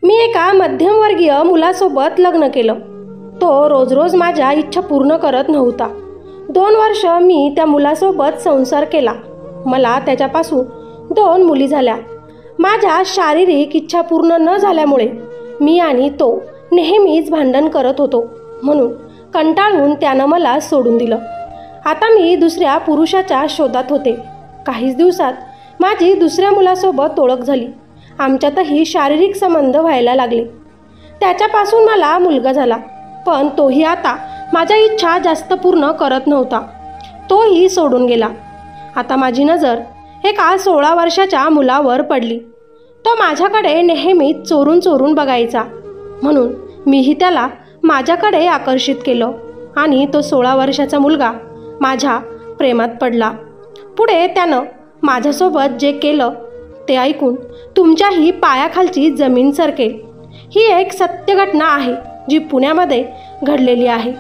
मी एका मध्यमवर्गीय मुलासोबत लग्न केलं. तो रोज रोज माझ्या इच्छा पूर्ण करत नव्हता. 2 वर्ष मी त्या मुलासोबत संसार केला. मला त्याच्यापासून 2 मुली झाल्या. माझ्या शारीरिक इच्छा पूर्ण न झाल्यामुळे मी आणि तो नेहमीच भांडण करत होतो. म्हणून कंटाळून त्यानं मला सोडून दिलं. आता मी दुसऱ्या पुरुषाच्या शोधात होते. काहीच दिवसात माझी दुसऱ्या मुलासोबत ओळख झाली. आमच्यातही शारीरिक संबंध व्हायला लागले. त्याच्यापासून मला मुलगा झाला. पण तोही आता माझ्या इच्छा जास्त पूर्ण करत नव्हता. तोही सोडून गेला. आता माझी नजर एका 16 वर्षाच्या मुलावर पडली. तो माझ्याकडे नेहमीच चोरून चोरून बघायचा. म्हणून मीही त्याला माझ्याकडे आकर्षित केलं आणि तो 16 वर्षाचा मुलगा माझ्या प्रेमात पडला. पुढे त्यानं माझ्यासोबत जे केलं ते ऐकून तुमच्याही पायाखालची जमीन सरकेल. ही एक सत्य घटना आहे जी पुण्यामध्ये घडलेली आहे.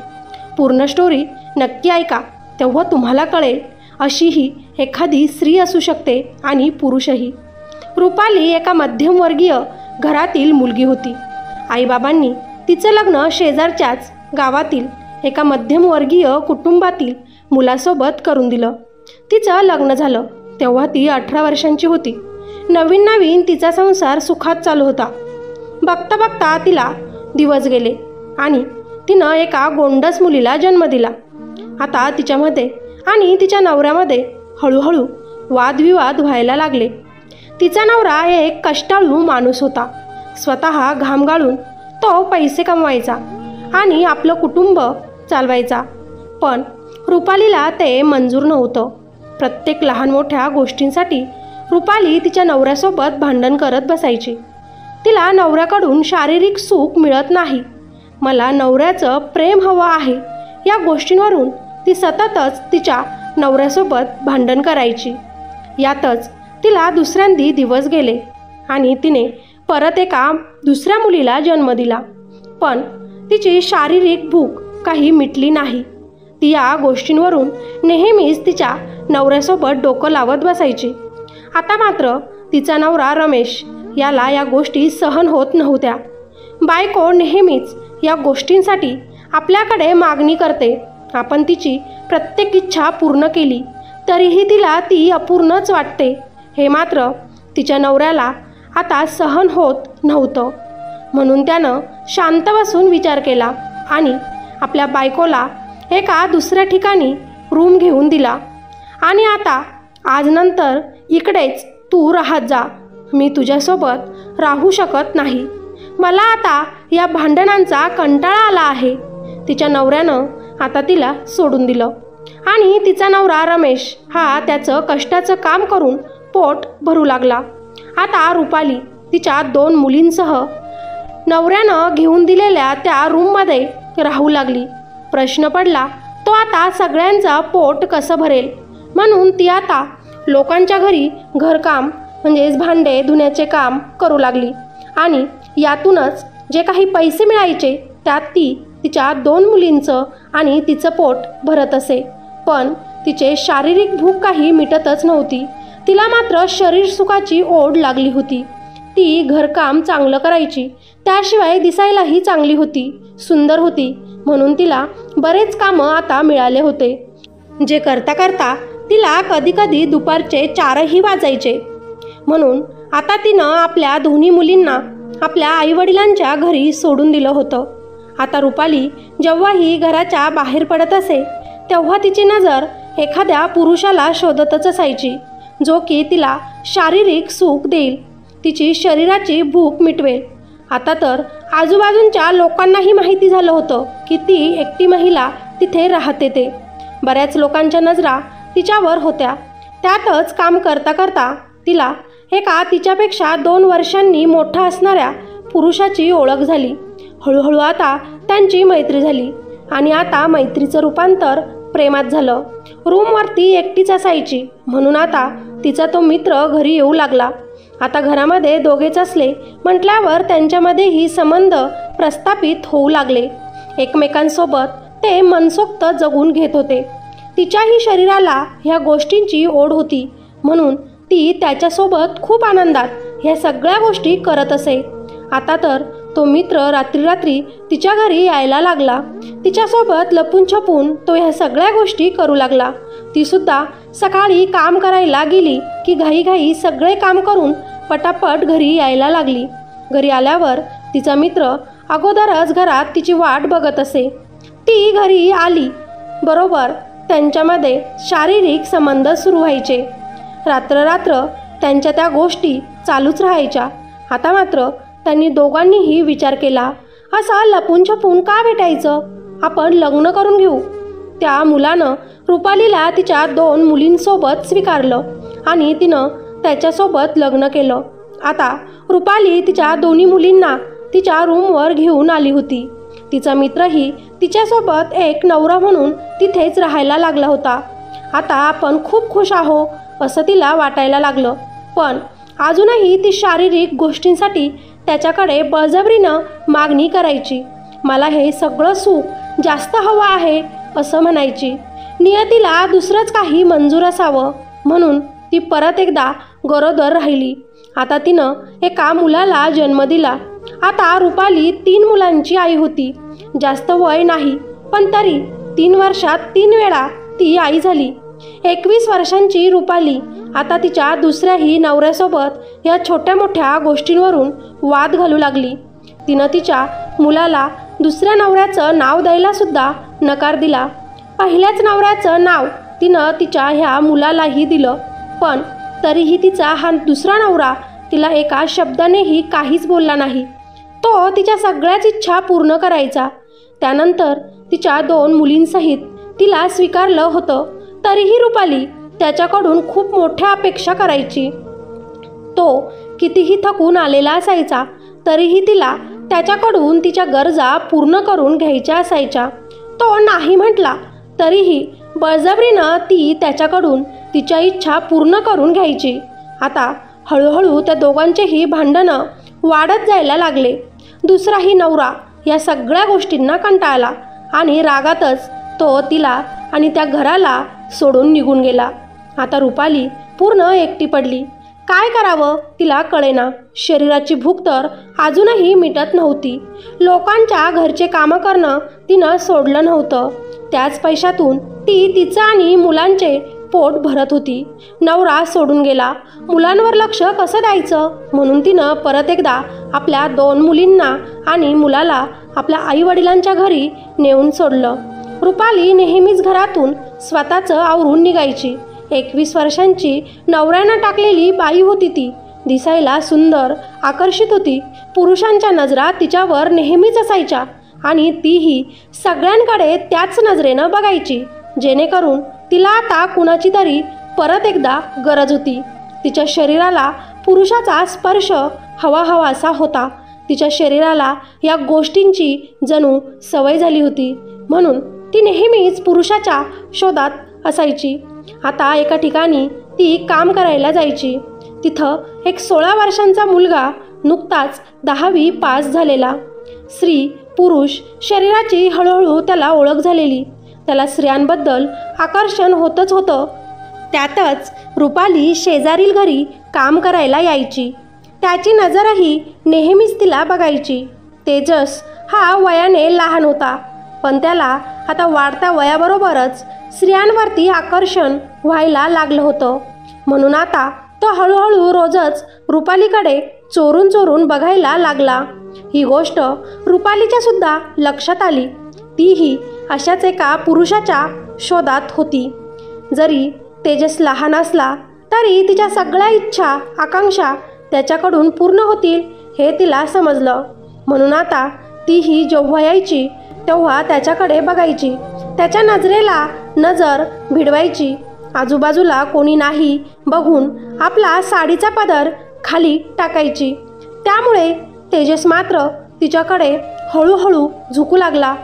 पूर्ण स्टोरी नक्की ऐका, तेव्हा तुम्हाला कळेल. अशी ही एखादी स्त्री असू शकते आणि पुरुषही. रुपाली एका मध्यमवर्गीय घरातील मुलगी होती. आईबाबांनी तिचं लग्न शेजारच्याच गावातील एका मध्यमवर्गीय कुटुंबातील मुलासोबत करून दिलं. तिचं लग्न झालं तेव्हा ती 18 वर्षांची होती. नवीन नवीन तिचा संसार सुखात चालू होता. बघता बघता तिला दिवस गेले आणि तिनं एका गोंडस मुलीला जन्म दिला. आता तिच्यामध्ये आणि तिच्या नवऱ्यामध्ये हळूहळू वादविवाद व्हायला लागले. तिचा नवरा एक कष्टाळू माणूस होता. स्वतः घाम गाळून तो पैसे कमवायचा आणि आपलं कुटुंब चालवायचा. पण रुपालीला ते मंजूर नव्हतं. प्रत्येक लहान मोठ्या गोष्टींसाठी रुपाली तिच्या नवऱ्यासोबत भांडण करत बसायची. तिला नवऱ्याकडून शारीरिक सुख मिळत नाही. मला नवऱ्याचं प्रेम हवं आहे या गोष्टींवरून ती सततच तिच्या नवऱ्यासोबत भांडण करायची. यातच तिला दुसऱ्यांदी दिवस गेले आणि तिने परत एका दुसऱ्या मुलीला जन्म दिला. पण तिची शारीरिक भूक काही मिटली नाही. ती या गोष्टींवरून नेहमीच तिच्या नवऱ्यासोबत डोकं लावत बसायची. आता मात्र तिचा नवरा रमेश याला या गोष्टी सहन होत नव्हत्या. बायको नेहमीच या गोष्टींसाठी आपल्याकडे मागणी करते. आपण तिची प्रत्येक इच्छा पूर्ण केली तरीही तिला ती अपूर्णच वाटते. हे मात्र तिच्या नवऱ्याला आता सहन होत नव्हतं. म्हणून त्यानं शांत बसून विचार केला आणि आपल्या बायकोला एका दुसऱ्या ठिकाणी रूम घेऊन दिला. आणि आता आजनंतर इकडेच तू राहत जा. मी तुझ्यासोबत राहू शकत नाही. मला आता या भांडणांचा कंटाळा आला आहे. तिच्या नवऱ्यानं आता तिला सोडून दिलं आणि तिचा नवरा रमेश हा त्याचं कष्टाचं काम करून पोट भरू लागला. आता रुपाली तिच्या 2 मुलींसह नवऱ्यानं घेऊन दिलेल्या त्या रूममध्ये राहू लागली. प्रश्न पडला तो आता सगळ्यांचं पोट कसं भरेल. म्हणून ती आता लोकांच्या घरी घरकाम म्हणजेच भांडे धुण्याचे काम करू लागली आणि यातूनच जे काही पैसे मिळायचे त्यात ती तिच्या 2 मुलींचं आणि तिचं पोट भरत असे. पण तिचे शारीरिक भूक काही मिटतच नव्हती. तिला मात्र शरीर सुखाची ओढ लागली होती. ती घरकाम चांगलं करायची, त्याशिवाय दिसायलाही चांगली होती, सुंदर होती. म्हणून तिला बरेच कामं आता मिळाले होते, जे करता करता तिला कधीकधी दुपारचे 4ही वाजायचे. म्हणून आता तिनं आपल्या दोन्ही मुलींना आपल्या आईवडिलांच्या घरी सोडून दिलं होतं. आता रुपाली जेव्हाही घराच्या बाहेर पडत असे तेव्हा तिची नजर एखाद्या पुरुषाला शोधतच असायची, जो की तिला शारीरिक सुख देईल, तिची शरीराची भूक मिटवेल. आता तर आजूबाजूंच्या लोकांनाही माहिती झालं होतं की ती एकटी महिला तिथे राहते. ते बऱ्याच लोकांच्या नजरा तिच्यावर होत्या. त्यातच काम करता करता तिला एका तिच्यापेक्षा 2 वर्षांनी मोठा असणाऱ्या पुरुषाची ओळख झाली. हळूहळू आता त्यांची मैत्री झाली आणि आता मैत्रीचं रूपांतर प्रेमात झालं. रूमवरती एकटीच असायची म्हणून आता तिचा तो मित्र घरी येऊ लागला. आता घरामध्ये दोघेच असले म्हटल्यावर त्यांच्यामध्येही संबंध प्रस्थापित होऊ लागले. एकमेकांसोबत ते मनसोक्त जगून घेत होते. तिच्याही शरीराला ह्या गोष्टींची ओढ होती म्हणून ती त्याच्यासोबत खूप आनंदात ह्या सगळ्या गोष्टी करत असे. आता तर तो मित्र रात्री रात्री तिच्या घरी यायला लागला. तिच्यासोबत लपून छपून तो ह्या सगळ्या गोष्टी करू लागला. ती सुद्धा सकाळी काम करायला गेली की घाईघाई सगळे काम करून पटापट घरी यायला लागली. घरी आल्यावर तिचा मित्र अगोदरच घरात तिची वाट बघत असे. ती घरी आली बरोबर त्यांच्यामध्ये शारीरिक संबंध सुरू व्हायचे. रात्र त्यांच्या त्या गोष्टी चालूच राहायच्या. आता मात्र त्यांनी दोघांनीही विचार केला, असा लपून छपून का भेटायचं, आपण लग्न करून घेऊ. त्या मुलानं रुपालीला तिच्या 2 मुलींसोबत स्वीकारलं आणि तिनं त्याच्यासोबत लग्न केलं. आता रुपाली तिच्या 2 मुलींना तिच्या रूमवर घेऊन आली होती. तिचा मित्रही तिच्यासोबत एक नवरा म्हणून तिथेच राहायला लागला होता. आता आपण खूप खुश आहो असं तिला वाटायला लागलं. पण अजूनही ती शारीरिक गोष्टींसाठी त्याच्याकडे बळजबरीनं मागणी करायची. मला हे सगळं सुख जास्त हवं आहे असं म्हणायची. नियतीला दुसरंच काही मंजूर असावं म्हणून ती परत एकदा गरोदर राहिली. आता तिनं एका मुलाला जन्म दिला. आता रुपाली 3 मुलांची आई होती. जास्त वय नाही पण तरी 3 वर्षात 3 वेळा ती आई झाली. 21 वर्षांची रुपाली आता तिच्या दुसऱ्याही नवऱ्यासोबत या छोट्या मोठ्या गोष्टींवरून वाद घालू लागली. तिनं तिच्या मुलाला दुसऱ्या नवऱ्याचं नाव द्यायला सुद्धा नकार दिला. पहिल्याच नवऱ्याचं नाव तिनं तिच्या ह्या मुलालाही दिलं. पण तरीही तिचा हा दुसरा नवरा तिला एका शब्दानेही काहीच बोलला नाही. तो तिच्या सगळ्याच इच्छा पूर्ण करायचा. त्यानंतर तिच्या 2 मुलींसहित तिला स्वीकारलं होतं. तरीही रुपाली त्याच्याकडून खूप मोठ्या अपेक्षा करायची. तो कितीही थकून आलेला असायचा तरीही तिला त्याच्याकडून तिच्या गरजा पूर्ण करून घ्यायच्या असायच्या. तो नाही म्हटला तरीही बळजबरीनं ती त्याच्याकडून तिच्या इच्छा पूर्ण करून घ्यायची. आता हळूहळू त्या दोघांचेही भांडणं वाढत जायला लागले. दुसराही नवरा या सगळ्या गोष्टींना कंटाळला आणि रागातच तो तिला आणि त्या घराला सोडून निघून गेला. आता रुपाली पूर्ण एकटी पडली. काय करावं तिला कळेना. शरीराची भूक तर अजूनही मिटत नव्हती. लोकांच्या घरचे कामं करणं तिनं सोडलं नव्हतं. त्याच पैशातून ती तिचं आणि मुलांचे पोट भरत होती. नवरा सोडून गेला. मुलांवर लक्ष कसं द्यायचं म्हणून तिनं परत एकदा आपल्या 2 मुलींना आणि मुलाला आपल्या आईवडिलांच्या घरी नेऊन सोडलं. रुपाली नेहमीच घरातून स्वतःचं आवरून निघायची. 21 वर्षांची नवऱ्यानं टाकलेली बाई होती ती. दिसायला सुंदर आकर्षित होती. पुरुषांच्या नजरा तिच्यावर नेहमीच असायच्या आणि तीही सगळ्यांकडे त्याच नजरेनं बघायची. जेणेकरून तिला आता कुणाची तरी परत एकदा गरज होती. तिच्या शरीराला पुरुषाचा स्पर्श हवाहवासा होता. तिच्या शरीराला या गोष्टींची जणू सवय झाली होती म्हणून ती नेहमीच पुरुषाच्या शोधात असायची. आता एका ठिकाणी ती काम करायला जायची. तिथं एक 16 वर्षांचा मुलगा नुकताच 10वी पास झालेला. स्त्री पुरुष शरीराची हळूहळू त्याला ओळख झालेली. त्याला स्त्रियांबद्दल आकर्षण होतच होतं. त्यातच रुपाली शेजारील घरी काम करायला यायची. त्याची नजरही नेहमीच तिला बघायची. तेजस हा वयाने लहान होता पण त्याला आता वाढत्या वयाबरोबरच स्त्रियांवरती आकर्षण व्हायला लागलं होतं. म्हणून आता तो हळूहळू रोजच रुपालीकडे चोरून चोरून बघायला लागला. ही गोष्ट रुपालीच्या सुद्धा लक्षात आली. तीही अशाच एका पुरुषाच्या शोधात होती. जरी तेजस लहान असला तरी तिच्या सगळ्या इच्छा आकांक्षा त्याच्याकडून पूर्ण होतील हे तिला समजलं. म्हणून आता तीही जेव्हा यायची तेव्हा त्याच्याकडे बघायची. त्याच्या नजरेला नजर भिडवायची. आजूबाजूला कोणी नाही बघून आपला साडीचा पदर खाली टाकायची. त्यामुळे तेजस मात्र तिच्याकडे हळूहळू झुकू लागला.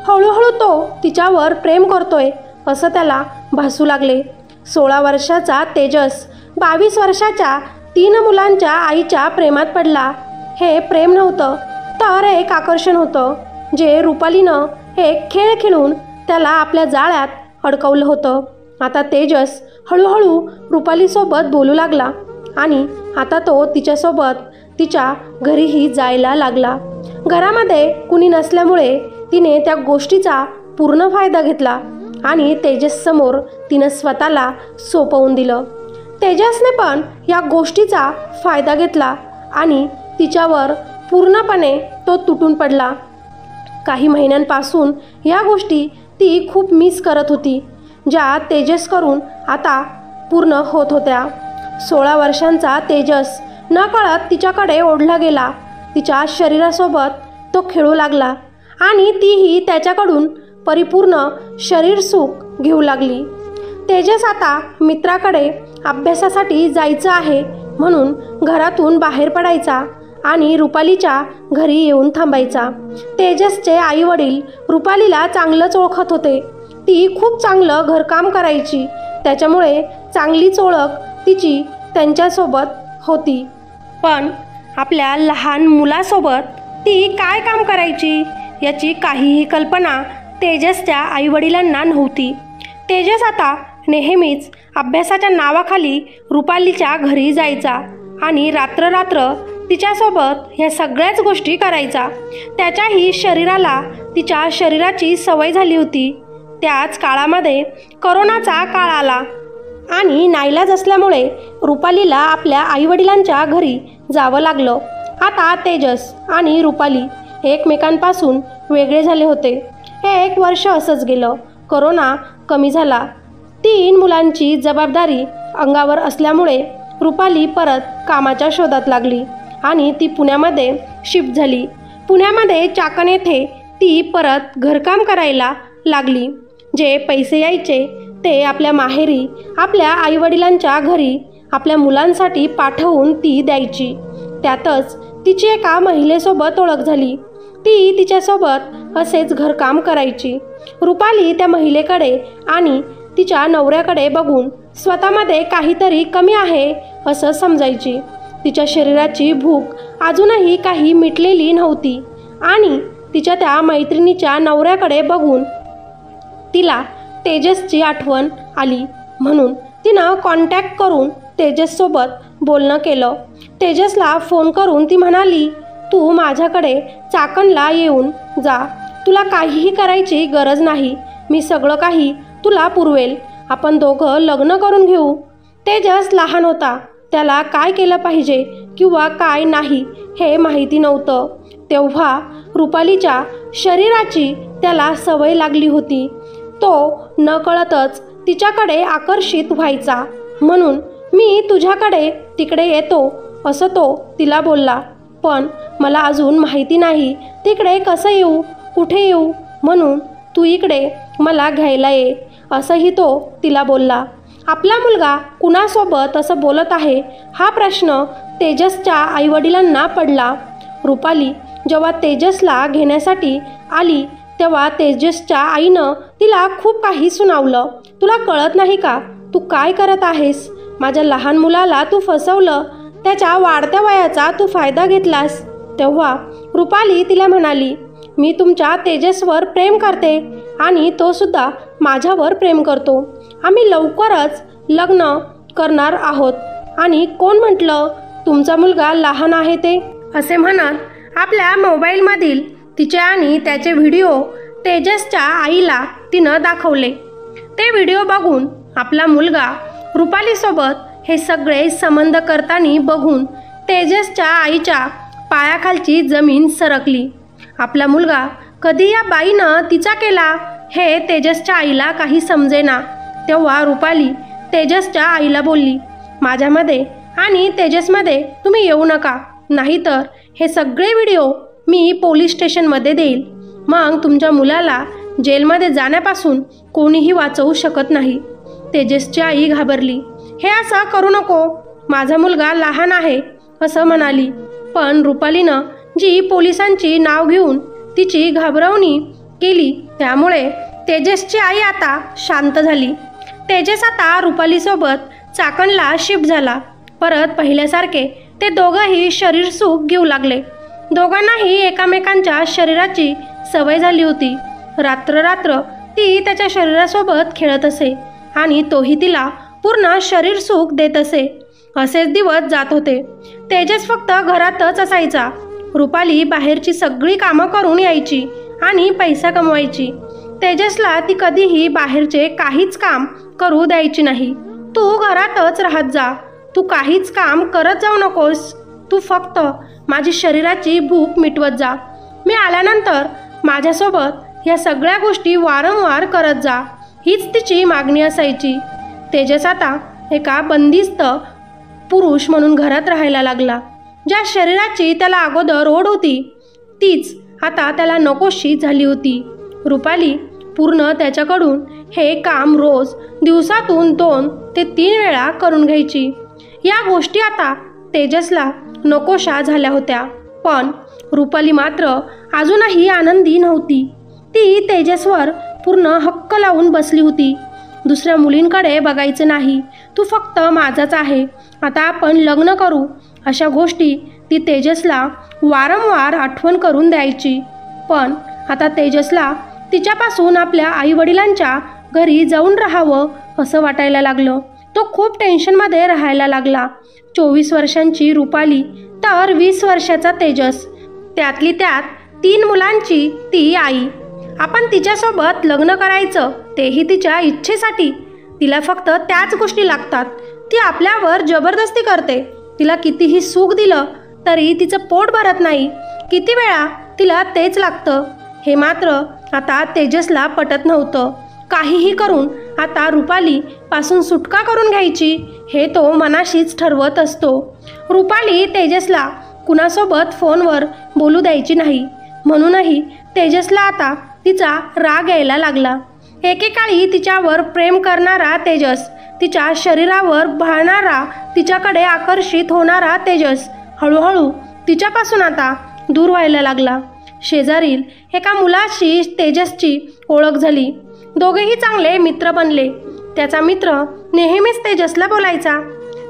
हळूहळू तो तिच्यावर प्रेम करतोय असं त्याला भासू लागले. 16 वर्षाचा तेजस 22 वर्षाच्या 3 मुलांच्या आईच्या प्रेमात पडला. हे प्रेम नव्हतं तर एक आकर्षण होतं जे रुपालीनं एक खेळ खेळून त्याला आपल्या जाळ्यात अडकवलं होतं. आता तेजस हळूहळू रुपालीसोबत बोलू लागला आणि आता तो तिच्यासोबत तिच्या घरीही जायला लागला. घरामध्ये कुणी नसल्यामुळे तिने त्या गोष्टीचा पूर्ण फायदा घेतला आणि तेजससमोर तिनं स्वतःला सोपवून दिलं. तेजसने पण या गोष्टीचा फायदा घेतला आणि तिच्यावर पूर्णपणे तो तुटून पडला. काही महिन्यांपासून या गोष्टी ती खूप मिस करत होती, ज्या तेजस करून आता पूर्ण होत होत्या. 16 वर्षांचा तेजस नकळत तिच्याकडे ओढला गेला. तिच्या शरीरासोबत तो खेळू लागला आणि तीही त्याच्याकडून परिपूर्ण शरीर सुख घेऊ लागली. तेजस आता मित्राकडे अभ्यासासाठी जायचं आहे म्हणून घरातून बाहेर पडायचा आणि रुपालीच्या घरी येऊन थांबायचा. तेजसचे आईवडील रुपालीला चांगलंच ओळखत होते. ती खूप चांगलं घरकाम करायची, त्याच्यामुळे चांगलीच ओळख तिची त्यांच्यासोबत होती. पण आपल्या लहान मुलासोबत ती काय काम करायची याची काहीही कल्पना तेजसच्या आईवडिलांना नव्हती. तेजस आता नेहमीच अभ्यासाच्या नावाखाली रुपालीच्या घरी जायचा आणि रात्र तिच्यासोबत ह्या सगळ्याच गोष्टी करायचा. त्याच्याही शरीराला तिच्या शरीराची सवय झाली होती. त्याच काळामध्ये कोरोनाचा काळ आला आणि नाईलाज असल्यामुळे रुपालीला आपल्या आईवडिलांच्या घरी जावं लागलं. आता तेजस आणि रुपाली एकमेकांपासून वेगळे झाले होते. 1 वर्ष असंच गेलं. कोरोना कमी झाला. 3 मुलांची जबाबदारी अंगावर असल्यामुळे रुपाली परत कामाच्या शोधात लागली आणि ती पुण्यामध्ये शिफ्ट झाली. पुण्यामध्ये चाकण येथे ती परत घरकाम करायला लागली. जे पैसे यायचे ते आपल्या माहेरी आपल्या आईवडिलांच्या घरी आपल्या मुलांसाठी पाठवून ती द्यायची. त्यातच तिची एका महिलेसोबत ओळख झाली. ती तिच्यासोबत असेच घरकाम करायची. रुपाली त्या महिलेकडे आणि तिच्या नवऱ्याकडे बघून स्वतःमध्ये काहीतरी कमी आहे असं समजायची. तिच्या शरीराची भूक अजूनही काही मिटलेली नव्हती आणि तिच्या त्या मैत्रिणीच्या नवऱ्याकडे बघून तिला तेजसची आठवण आली. म्हणून तिनं कॉन्टॅक्ट करून तेजससोबत बोलणं केलं. तेजसला फोन करून ती म्हणाली, तू माझ्याकडे चाकणला येऊन जा. तुला काहीही करायची गरज नाही. मी सगळं काही तुला पुरवेल. आपण दोघं लग्न करून घेऊ. तेजस लहान होता. त्याला काय केलं पाहिजे किंवा काय नाही हे माहिती नव्हतं. तेव्हा रुपालीच्या शरीराची त्याला सवय लागली होती. तो नकळतच तिच्याकडे आकर्षित व्हायचा. म्हणून मी तुझ्याकडे तिकडे येतो असं तो तिला बोलला. पण मला अजून माहिती नाही तिकडे कसं येऊ, कुठे येऊ, म्हणून तू इकडे मला घ्यायला ये असंही तो तिला बोलला. आपला मुलगा कुणासोबत असं बोलत आहे हा प्रश्न तेजसच्या आईवडिलांना पडला. रुपाली जेव्हा तेजसला घेण्यासाठी आली तेव्हा तेजसच्या आईनं तिला खूप काही सुनावलं. तुला कळत नाही का? तू काय करत आहेस? माझ्या लहान मुलाला तू फसवलं. त्याच्या वाढत्या वयाचा तू फायदा घेतलास. तेव्हा रुपाली तिला म्हणाली, मी तुमच्या तेजसवर प्रेम करते आणि तो सुद्धा माझ्यावर प्रेम करतो. आम्ही लवकरच लग्न करणार आहोत. आणि कोण म्हटलं तुमचा मुलगा लहान आहे ते? असे म्हणत आपल्या मोबाईलमधील तिचे आणि त्याचे व्हिडिओ तेजसच्या आईला तिनं दाखवले. ते व्हिडिओ बघून आपला मुलगा रुपालीसोबत हे सगळे संबंध करताना बघून तेजसच्या आईच्या पायाखालची जमीन सरकली. आपला मुलगा कधी या बाईनं तिचा केला हे तेजसच्या आईला काही समजेना. तेव्हा रुपाली तेजसच्या आईला बोलली, माझ्यामध्ये आणि तेजसमध्ये तुम्ही येऊ नका, नाहीतर हे सगळे व्हिडिओ मी पोलीस स्टेशनमध्ये देईल. मग तुमच्या मुलाला जेलमध्ये जाण्यापासून कोणीही वाचवू शकत नाही. तेजसची आई घाबरली. हे असं करू नको, माझा मुलगा लहान आहे असं म्हणाली. पण रुपालीनं जी पोलिसांची नाव घेऊन तिची घाबरवणी केली त्यामुळे तेजसची आई आता शांत झाली. तेजस आता रुपालीसोबत चाकणला शिफ्ट झाला. परत पहिल्यासारखे ते दोघंही शरीर सुख घेऊ लागले. दोघांनाही एकमेकांच्या शरीराची सवय झाली होती. रात्र ती त्याच्या शरीरासोबत खेळत असे आणि तोही तिला पूर्ण शरीर सुख देत असे. असेच दिवस जात होते. तेजस फक्त घरातच असायचा. रुपाली बाहेरची सगळी कामं करून यायची आणि पैसा कमवायची. तेजसला ती कधीही बाहेरचे काहीच काम करू द्यायची नाही. तू घरातच राहत जा, तू काहीच काम करत जाऊ नकोस, तू फक्त माझी शरीराची भूक मिटवत जा. मी आल्यानंतर माझ्यासोबत या सगळ्या गोष्टी वारंवार करत जा, हीच तिची मागणी असायची. तेजस आता एका बंदिस्त पुरुष म्हणून घरात राहायला लागला. ज्या शरीराची त्याला अगोदर ओढ होती तीच आता त्याला नकोशी झाली होती. रुपाली पूर्ण त्याच्याकडून हे काम रोज दिवसातून 2 ते 3 वेळा करून घ्यायची. या गोष्टी आता तेजसला नकोशा झाल्या होत्या. पण रुपाली मात्र अजूनही आनंदी नव्हती. ती तेजसवर पूर्ण हक्क लावून बसली होती. दुसऱ्या मुलींकडे बघायचं नाही, तू फक्त माझाच आहे, आता आपण लग्न करू, अशा गोष्टी ती तेजसला वारंवार आठवण करून द्यायची. पण आता तेजसला तिच्यापासून आपल्या आईवडिलांच्या घरी जाऊन राहावं असं वाटायला लागलं. तो खूप टेन्शनमध्ये राहायला लागला. 24 वर्षांची रुपाली तर 20 वर्षाचा तेजस, त्यातली त्यात 3 मुलांची ती आई. आपण तिच्यासोबत लग्न करायचं, तेही तिच्या इच्छेसाठी. तिला फक्त त्याच गोष्टी लागतात. ती आपल्यावर जबरदस्ती करते. तिला कितीही सुख दिलं तरी तिचं पोट भरत नाही. किती वेळा तिला तेच लागतं. हे मात्र आता तेजसला पटत नव्हतं. काहीही करून आता रुपाली पासून सुटका करून घ्यायची हे तो मनाशीच ठरवत असतो. रुपाली तेजसला कुणासोबत फोनवर बोलू द्यायची नाही. म्हणूनही तेजसला आता तिचा राग यायला लागला. एकेकाळी तिच्यावर प्रेम करणारा तेजस, तिच्या शरीरावर भाळणारा, तिच्याकडे आकर्षित होणारा तेजस हळूहळू तिच्यापासून आता दूर व्हायला लागला. शेजारील एका मुलाशी तेजसची ओळख झाली. दोघेही चांगले मित्र बनले. त्याचा मित्र नेहमीच तेजसला बोलायचा,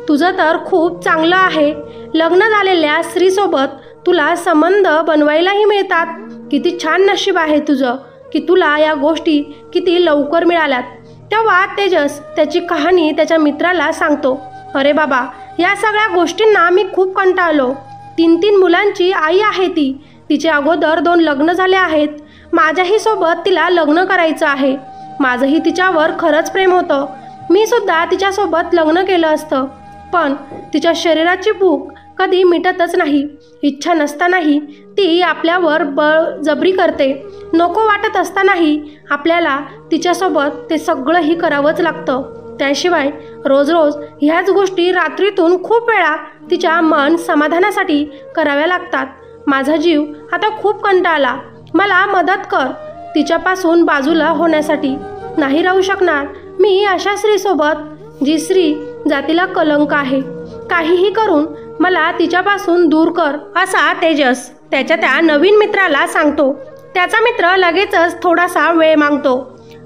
तुझं तर खूप चांगलं आहे, लग्न झालेल्या स्त्रीसोबत तुला संबंध बनवायलाही मिळतात. किती छान नशीब आहे तुझं की तुला या गोष्टी किती लवकर मिळाल्यात. तेव्हा तेजस त्याची कहाणी त्याच्या मित्राला सांगतो. अरे बाबा, या सगळ्या गोष्टींना मी खूप कंटाळलो. 3 मुलांची आई आहे ती. तिचे अगोदर 2 लग्न झाले आहेत. माझ्याही सोबत तिला लग्न करायचं आहे. माझंही तिच्यावर खरंच प्रेम होतं. मी सुद्धा तिच्यासोबत लग्न केलं असतं. पण तिच्या शरीराची भूक कधी मिटतच नाही. इच्छा नसतानाही ती आपल्यावर बळजबरी करते. नको वाटत असतानाही आपल्याला तिच्यासोबत ते सगळंही करावंच लागतं. त्याशिवाय रोज रोज ह्याच गोष्टी रात्रीतून खूप वेळा तिच्या मन समाधानासाठी कराव्या लागतात. माझा जीव आता खूप कंटाळला. मला मदत कर तिच्यापासून बाजूला होण्यासाठी. नाही राहू शकणार मी अशा स्त्रीसोबत, जी स्त्री जातीला कलंक आहे. काहीही करून मला तिच्यापासून दूर कर, असा तेजस त्याच्या त्या नवीन मित्राला सांगतो. त्याचा मित्र लगेचच थोडासा वेळ मागतो.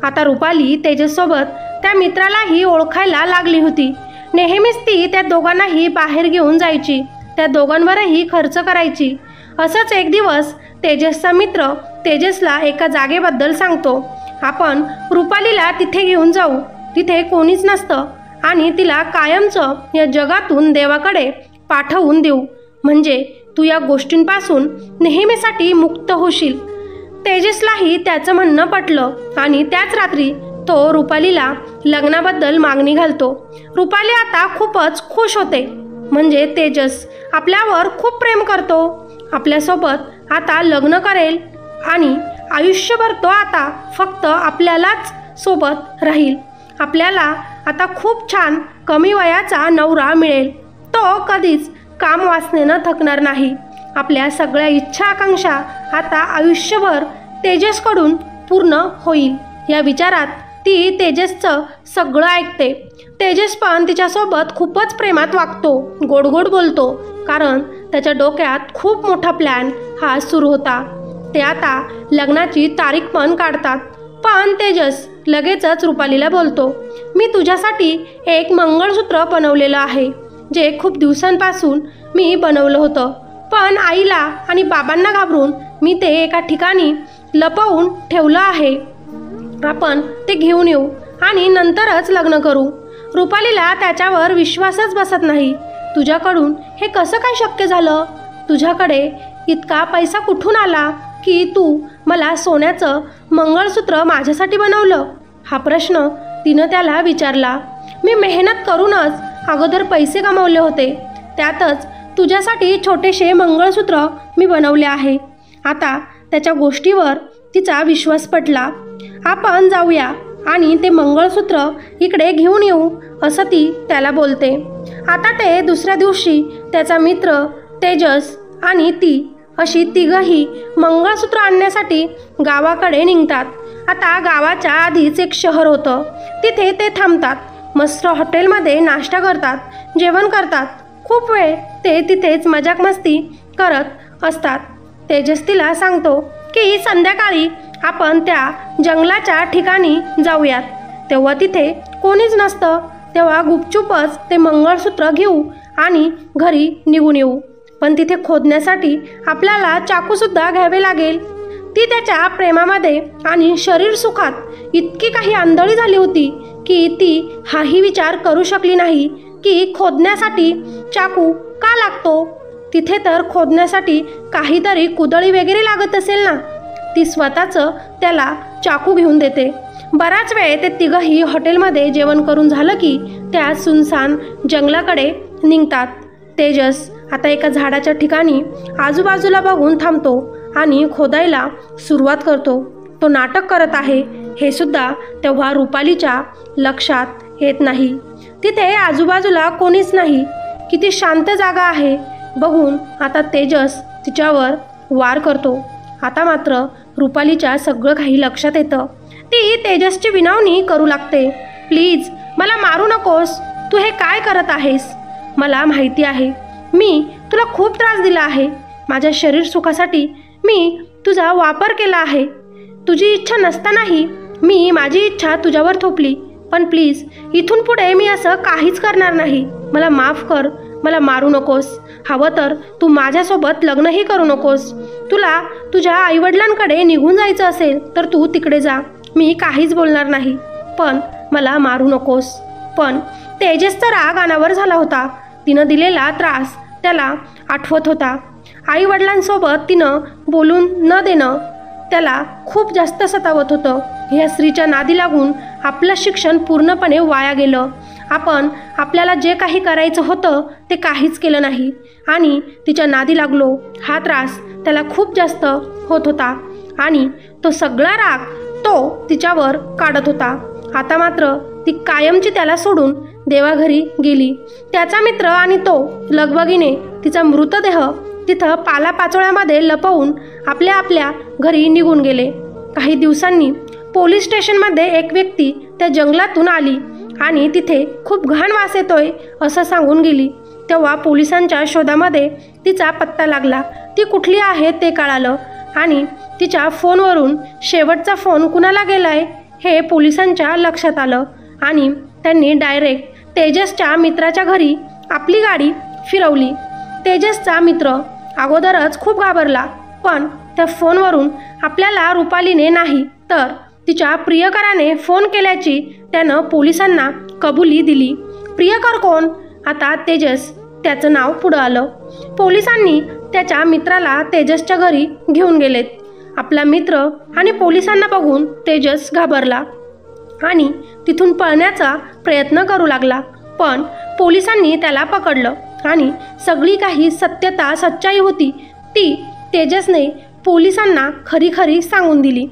आता रुपाली तेजससोबत त्या मित्रालाही ओळखायला लागली होती. नेहमीच ती त्या दोघांनाही बाहेर घेऊन जायची. त्या दोघांवरही खर्च करायची. असंच एक दिवस तेजसचा मित्र तेजसला एका जागेबद्दल सांगतो. आपण रुपालीला तिथे घेऊन जाऊ. तिथे कोणीच नसतं आणि तिला कायमचं या जगातून देवाकडे पाठवून देऊ. म्हणजे तू या गोष्टींपासून नेहमीसाठी मुक्त होशील. तेजसलाही त्याचं म्हणणं पटलं आणि त्याच रात्री तो रुपालीला लग्नाबद्दल मागणी घालतो. रुपाली आता खूपच खुश होते. म्हणजे तेजस आपल्यावर खूप प्रेम करतो. आपल्यासोबत आता लग्न करेल आणि आयुष्यभर तो आता फक्त आपल्यालाच सोबत राहील. आपल्याला आता खूप छान कमी वयाचा नवरा मिळेल. तो कधीच काम वासनेनं थकणार नाही. आपल्या सगळ्या इच्छा आकांक्षा आता आयुष्यभर तेजसकडून पूर्ण होईल. या विचारात ती तेजसचं सगळं ऐकते. तेजस पण तिच्यासोबत खूपच प्रेमात वागतो, गोड गोड बोलतो. कारण त्याच्या डोक्यात खूप मोठा प्लॅन हा सुरू होता. ते आता लग्नाची तारीख पण काढतात. पण तेजस लगेचच रुपालीला बोलतो, मी तुझ्यासाठी एक मंगळसूत्र बनवलेलं आहे, जे खूप दिवसांपासून मी बनवलं होतं. पण आईला आणि बाबांना घाबरून मी ते एका ठिकाणी लपवून ठेवलं आहे. आपण ते घेऊन येऊ आणि नंतरच लग्न करू. रुपालीला त्याच्यावर विश्वासच बसत नाही. तुझ्याकडून हे कसं काय शक्य झालं? तुझ्याकडे इतका पैसा कुठून आला की तू मला सोन्याचं मंगळसूत्र माझ्यासाठी बनवलं? हा प्रश्न तिनं त्याला विचारला. मी मेहनत करूनच अगोदर पैसे कमावले होते, त्यातच तुझ्यासाठी छोटेसे मंगळसूत्र मी बनवले आहे. आता त्याच्या गोष्टीवर तिचा विश्वास पटला. आपण जाऊया आणि ते मंगळसूत्र इकडे घेऊन येऊ, असं ती त्याला बोलते. आता ते दुसऱ्या दिवशी त्याचा मित्र तेजस आणि ती अशी तिघंही मंगळसूत्र आणण्यासाठी गावाकडे निघतात. आता गावाच्या आधीच एक शहर होतं, तिथे ते थांबतात. मस्त हॉटेलमध्ये नाश्ता करतात, जेवण करतात. खूप वेळ ते तिथेच मजाक मस्ती करत असतात. तेजस तिला सांगतो की संध्याकाळी आपण त्या जंगलाच्या ठिकाणी जाऊयात. तेव्हा तिथे कोणीच नसतं. तेव्हा गुपचूपच ते मंगळसूत्र घेऊ आणि घरी निघून येऊ. पण तिथे खोदण्यासाठी आपल्याला चाकूसुद्धा घ्यावे लागेल. ती त्याच्या प्रेमामध्ये आणि शरीर सुखात इतकी काही आंधळी झाली होती की ती हाही विचार करू शकली नाही की खोदण्यासाठी चाकू का लागतो. तिथे तर खोदण्यासाठी काहीतरी कुदळी वगैरे लागत असेल ना. ती स्वतःचं त्याला चाकू घेऊन देते. बराच वेळ ते तिघंही हॉटेलमध्ये जेवण करून झालं की त्या सुनसान जंगलाकडे निघतात. तेजस आता एका झाडाच्या ठिकाणी आजूबाजूला बघून थांबतो आणि खोदायला सुरुवात करतो. तो नाटक करत आहे हे सुद्धा तेव्हा रुपालीच्या लक्षात येत नाही. तिथे आजूबाजूला कोणीच नाही. किती शांत जागा आहे बघून आता तेजस तिच्यावर वार करतो. आता मात्र रुपालीच्या सगळं काही लक्षात येतं. ती तेजसची विनवणी करू लागते. प्लीज मला मारू नकोस. तू हे काय करत आहेस? मला माहिती आहे मी तुला खूप त्रास दिला आहे. माझ्या शरीर सुखासाठी मी तुझा वापर केला आहे. तुझी इच्छा नसतानाही मी माझी इच्छा तुझ्यावर थोपली. पण प्लीज इथून पुढे मी असं काहीच करणार नाही. मला माफ कर. मला मारू नकोस. हवं तर तू माझ्यासोबत लग्नही करू नकोस. तुला तुझ्या आईवडिलांकडे निघून जायचं असेल तर तू तिकडे जा. मी काहीच बोलणार नाही. पण मला मारू नकोस. पण तेजसचा राग अनावर झाला होता. तिनं दिलेला त्रास त्याला आठवत होता. आईवडिलांसोबत तिनं बोलून न देणं त्याला खूप जास्त सतावत होतं. ह्या स्त्रीच्या नादी लागून आपलं शिक्षण पूर्णपणे वाया गेलं. आपल्याला जे काही करायचं होतं ते काहीच केलं नाही आणि तिच्या नादी लागलो. हा त्रास त्याला खूप जास्त होत होता आणि तो सगळा राग तो तिच्यावर काढत होता. आता मात्र ती कायमची त्याला सोडून देवाघरी गेली. त्याचा मित्र आणि तो लगबगीने तिचा मृतदेह तिथं पालापाचोळ्यामध्ये लपवून आपल्या आपल्या घरी निघून गेले. काही दिवसांनी पोलीस स्टेशनमध्ये एक व्यक्ती त्या जंगलातून आली आणि तिथे खूप घाण वास येतोय असं सांगून गेली. तेव्हा पोलिसांच्या शोधामध्ये तिचा पत्ता लागला. ती कुठली आहे ते कळालं आणि तिच्या फोनवरून शेवटचा फोन कुणाला गेलाय हे पोलिसांच्या लक्षात आलं आणि त्यांनी डायरेक्ट तेजसच्या मित्राच्या घरी आपली गाडी फिरवली. तेजसचा मित्र अगोदरच खूप घाबरला, पण त्या फोनवरून आपल्याला रुपालीने नाही तर तिच्या प्रियकराने फोन केल्याची त्यानं पोलिसांना कबुली दिली. प्रियकर कोण? आता तेजस त्याचं नाव पुढं आलं. पोलिसांनी त्याच्या मित्राला तेजसच्या घरी घेऊन गेलेत. आपला मित्र आणि पोलिसांना बघून तेजस घाबरला आणि तिथून पळण्याचा प्रयत्न करू लागला. पण पोलिसांनी त्याला पकडलं आणि सगळी काही सच्चाई होती ती तेजसने पोलिसांना खरी खरी सांगून दिली.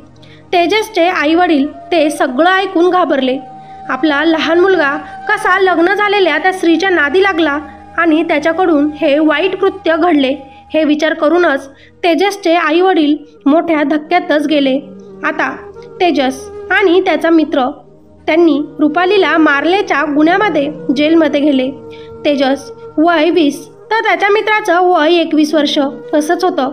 तेजसचे आईवडील ते सगळं ऐकून घाबरले. आपला लहान मुलगा कसा लग्न झालेल्या त्या स्त्रीच्या नादी लागला आणि त्याच्याकडून हे वाईट कृत्य घडले हे विचार करूनच तेजसचे आईवडील मोठ्या धक्क्यातच गेले. आता तेजस आणि त्याचा मित्र त्यांनी रुपालीला मारल्याच्या गुन्ह्यामध्ये जेलमध्ये गेले. तेजस वय 20 तर त्याच्या मित्राचं वय 21 वर्ष असंच होतं.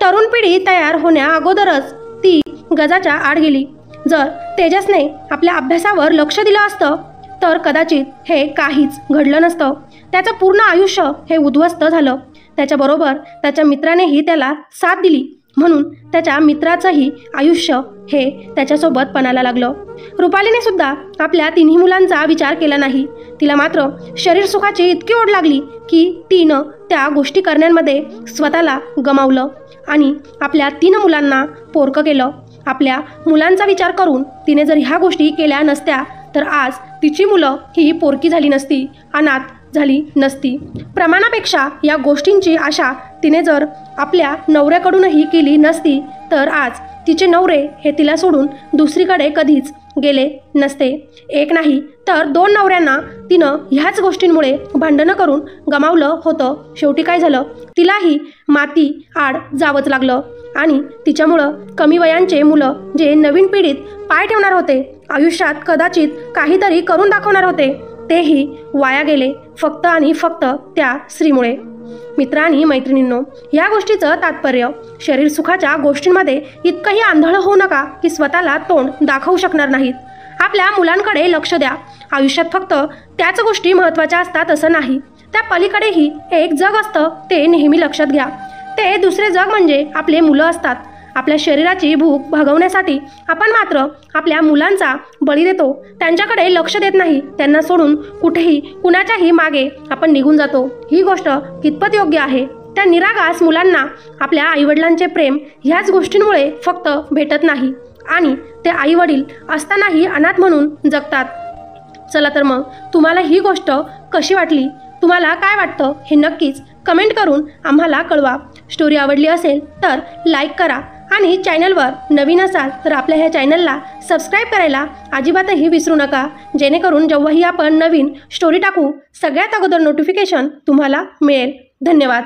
तरुण पिढी तयार होण्या अगोदरच ती गजाच्या आड गेली. जर तेजसने आपल्या अभ्यासावर लक्ष दिलं असतं तर कदाचित हे काहीच घडलं नसतं. त्याचं पूर्ण आयुष्य हे उद्ध्वस्त झालं. त्याच्याबरोबर त्याच्या मित्रानेही त्याला साथ दिली म्हणून त्याच्या मित्राचंही आयुष्य हे त्याच्यासोबत पणाला लागलं. रुपालीने सुद्धा आपल्या तिन्ही मुलांचा विचार केला नाही. तिला मात्र शरीर सुखाची इतकी ओढ लागली की तिनं त्या गोष्टी करण्यामध्ये स्वतःला गमावलं आणि आपल्या 3 मुलांना पोरकं केलं. आपल्या मुलांचा विचार करून तिने जर ह्या गोष्टी केल्या नसत्या तर आज तिची मुलं ही पोरकी झाली नसती, अनाथ झाली नसती. प्रमाणापेक्षा या गोष्टींची आशा तिने जर आपल्या नवऱ्याकडूनही केली नसती तर आज तिचे नवरे हे तिला सोडून दुसरीकडे कधीच गेले नसते. एक नाही तर 2 नवऱ्यांना तिनं ह्याच गोष्टींमुळे भांडणं करून गमावलं होतं. शेवटी काय झालं, तिलाही माती आड जावंच लागलं आणि तिच्यामुळं कमी वयांचे मुलं जे नवीन पिढीत पाय ठेवणार होते, आयुष्यात कदाचित काहीतरी करून दाखवणार होते, तेही वाया गेले फक्त आणि फक्त त्या स्त्रीमुळे. मित्र आणि मैत्रिणींनो, या गोष्टीचं तात्पर्य शरीर सुखाच्या गोष्टींमध्ये इतकंही आंधळ होऊ नका की स्वतःला तोंड दाखवू शकणार नाहीत. आपल्या मुलांकडे लक्ष द्या. आयुष्यात फक्त त्याच गोष्टी महत्त्वाच्या असतात असं नाही, त्या पलीकडेही एक जग असतं, ते नेहमी लक्षात घ्या. ते दुसरे जग म्हणजे आपले मुलं असतात. आपल्या शरीराची भूक भागवण्यासाठी आपण मात्र आपल्या मुलांचा बळी देतो, त्यांच्याकडे लक्ष देत नाही, त्यांना सोडून कुठेही कुणाच्याही मागे आपण निघून जातो. ही गोष्ट कितपत योग्य आहे? त्या निरागस मुलांना आपल्या आईवडिलांचे प्रेम ह्याच गोष्टींमुळे फक्त भेटत नाही आणि ते आईवडील असतानाही अनाथ म्हणून जगतात. चला तर मग तुम्हाला ही गोष्ट कशी वाटली? तुम्हाला काय वाटतं हे नक्कीच कमेंट करून आम्हाला कळवा. स्टोरी आवडली असेल तर लाईक करा आणि चॅनलवर नवीन असाल तर आपल्या ह्या चॅनलला सबस्क्राईब करायला अजिबातही विसरू नका, जेणेकरून जेव्हाही आपण नवीन स्टोरी टाकू सगळ्यात अगोदर नोटिफिकेशन तुम्हाला मिळेल. धन्यवाद.